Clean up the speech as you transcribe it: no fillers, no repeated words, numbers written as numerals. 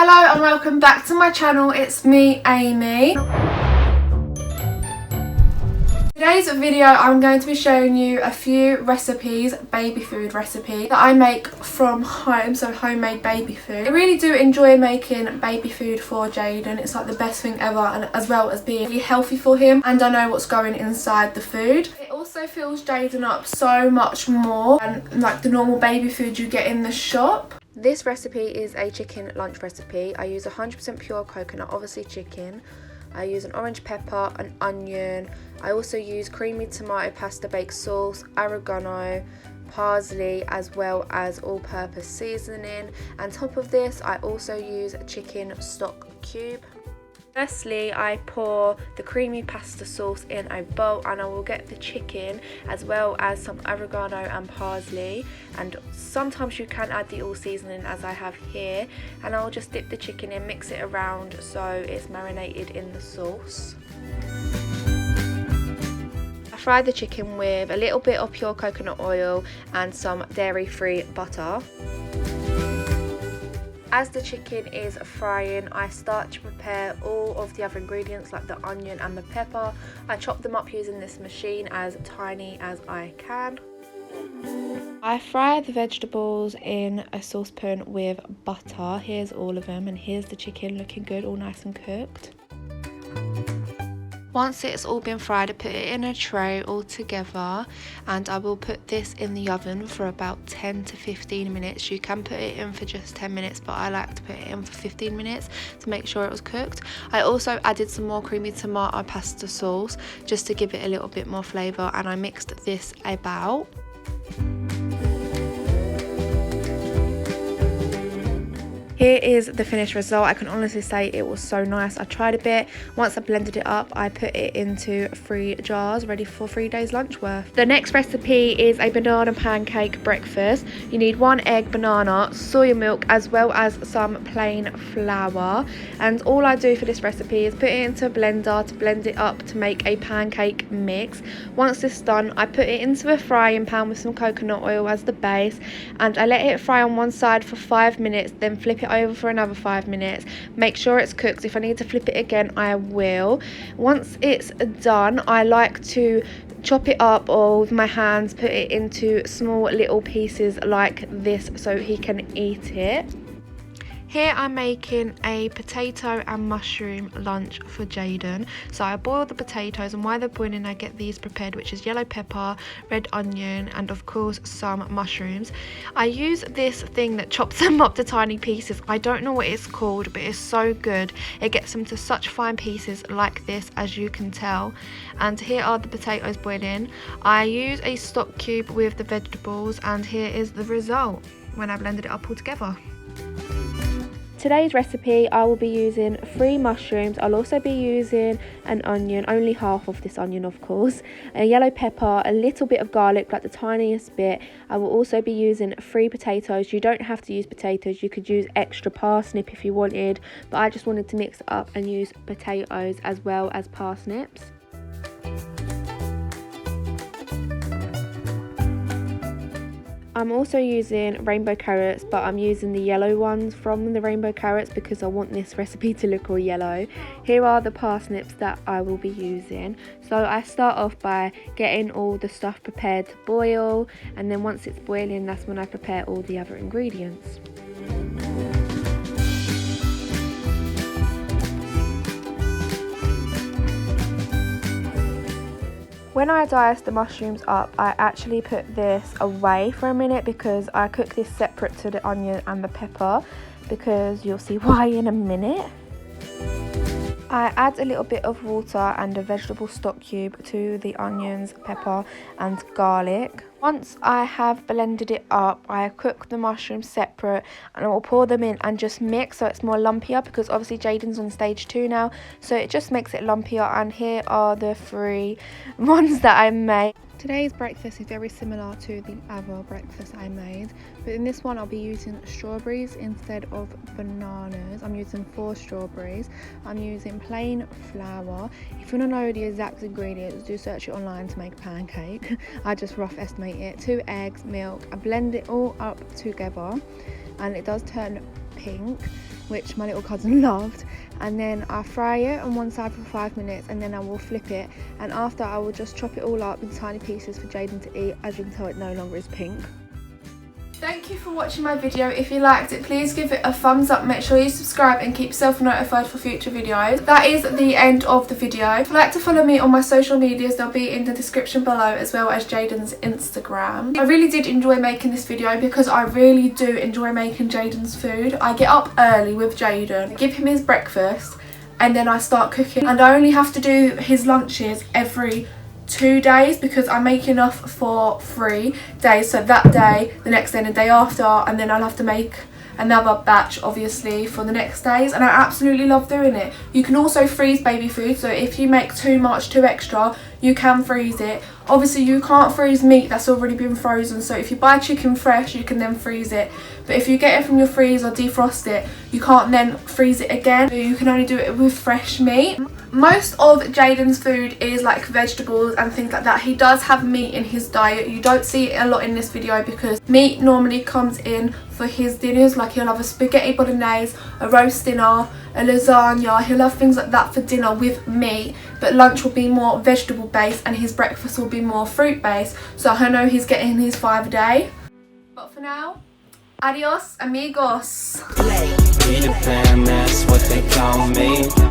Hello and welcome back to my channel. It's me, Amy. Today's video I'm going to be showing you a few recipes, baby food recipes that I make from home, so homemade baby food. I really do enjoy making baby food for Jayden. It's like the best thing ever, and as well as being really healthy for him, and I know what's going inside the food. It also fills Jayden up so much more than like the normal baby food you get in the shop. This recipe is a chicken lunch recipe. I use 100% pure coconut, obviously chicken. I use an orange pepper, an onion. I also use creamy tomato pasta bake sauce, oregano, parsley, as well as all-purpose seasoning. On top of this, I also use a chicken stock cube. Firstly, I pour the creamy pasta sauce in a bowl, and I will get the chicken as well as some oregano and parsley, and sometimes you can add the all seasoning as I have here, and I'll just dip the chicken in, mix it around so it's marinated in the sauce. I fry the chicken with a little bit of pure coconut oil and some dairy-free butter. As the chicken is frying, I start to prepare all of the other ingredients like the onion and the pepper. I chop them up using this machine as tiny as I can. I fry the vegetables in a saucepan with butter. Here's all of them, and here's the chicken looking good, all nice and cooked. Once it's all been fried, I put it in a tray all together, and I will put this in the oven for about 10 to 15 minutes. You can put it in for just 10 minutes, but I like to put it in for 15 minutes to make sure it was cooked. I also added some more creamy tomato pasta sauce just to give it a little bit more flavour, and I mixed this about. Here is the finished result. I can honestly say it was so nice. I tried a bit. Once I blended it up, I put it into 3 jars ready for 3 days lunch worth. The next recipe is a banana pancake breakfast. You need 1 egg, banana, soya milk, as well as some plain flour. And all I do for this recipe is put it into a blender to blend it up to make a pancake mix. Once this is done, I put it into a frying pan with some coconut oil as the base, and I let it fry on one side for 5 minutes, then flip it over for another 5 minutes. Make sure it's cooked. If I need to flip it again, I will. Once it's done, I like to chop it up, or with my hands put it into small little pieces like this so he can eat it. Here I'm making a potato and mushroom lunch for Jayden. So I boil the potatoes, and while they're boiling I get these prepared, which is yellow pepper, red onion, and of course some mushrooms. I use this thing that chops them up to tiny pieces. I don't know what it's called, but it's so good. It gets them to such fine pieces like this, as you can tell. And here are the potatoes boiling. I use a stock cube with the vegetables, and here is the result when I blended it up all together. Today's recipe, I will be using 3 mushrooms. I'll also be using an onion, only half of this onion of course, a yellow pepper, a little bit of garlic, like the tiniest bit. I will also be using 3 potatoes. You don't have to use potatoes, you could use extra parsnip if you wanted, but I just wanted to mix it up and use potatoes as well as parsnips. I'm also using rainbow carrots, but I'm using the yellow ones from the rainbow carrots because I want this recipe to look all yellow. Here are the parsnips that I will be using. So I start off by getting all the stuff prepared to boil, and then once it's boiling, that's when I prepare all the other ingredients. When I dice the mushrooms up, I actually put this away for a minute because I cook this separate to the onion and the pepper, because you'll see why in a minute. I add a little bit of water and a vegetable stock cube to the onions, pepper and garlic. Once I have blended it up, I cook the mushrooms separate, and I will pour them in and just mix so it's more lumpier, because obviously Jayden's on stage 2 now, so it just makes it lumpier. And here are the 3 ones that I made. Today's breakfast is very similar to the other breakfast I made, but in this one I'll be using strawberries instead of bananas. I'm using 4 strawberries. I'm using plain flour. If you want to know the exact ingredients, do search it online to make a pancake. I just rough estimate eat it. 2 eggs, milk. I blend it all up together and it does turn pink, which my little cousin loved. And then I fry it on one side for 5 minutes and then I will flip it, and after I will just chop it all up in tiny pieces for Jayden to eat. As you can tell, it no longer is pink. Thank you for watching my video. If you liked it, please give it a thumbs up. Make sure you subscribe and keep yourself notified for future videos. That is the end of the video. If you'd like to follow me on my social medias, they'll be in the description below, as well as Jayden's Instagram. I really did enjoy making this video because I really do enjoy making Jayden's food. I get up early with Jayden, give him his breakfast, and then I start cooking. And I only have to do his lunches every 2 days because I make enough for 3 days, so that day, the next day and the day after, and then I'll have to make another batch obviously for the next days, and I absolutely love doing it. You can also freeze baby food, so if you make too much, too extra, you can freeze it. Obviously you can't freeze meat that's already been frozen, so if you buy chicken fresh you can then freeze it, but if you get it from your freezer or defrost it, you can't then freeze it again, so you can only do it with fresh meat. Most of Jayden's food is like vegetables and things like that. He does have meat in his diet. You don't see it a lot in this video because meat normally comes in for his dinners. Like he'll have a spaghetti bolognese, a roast dinner, a lasagna. He'll have things like that for dinner with meat, but lunch will be more vegetable based and his breakfast will be more fruit based. So I know he's getting his 5 a day. But for now, adios amigos. Peter Pan, that's what they call me.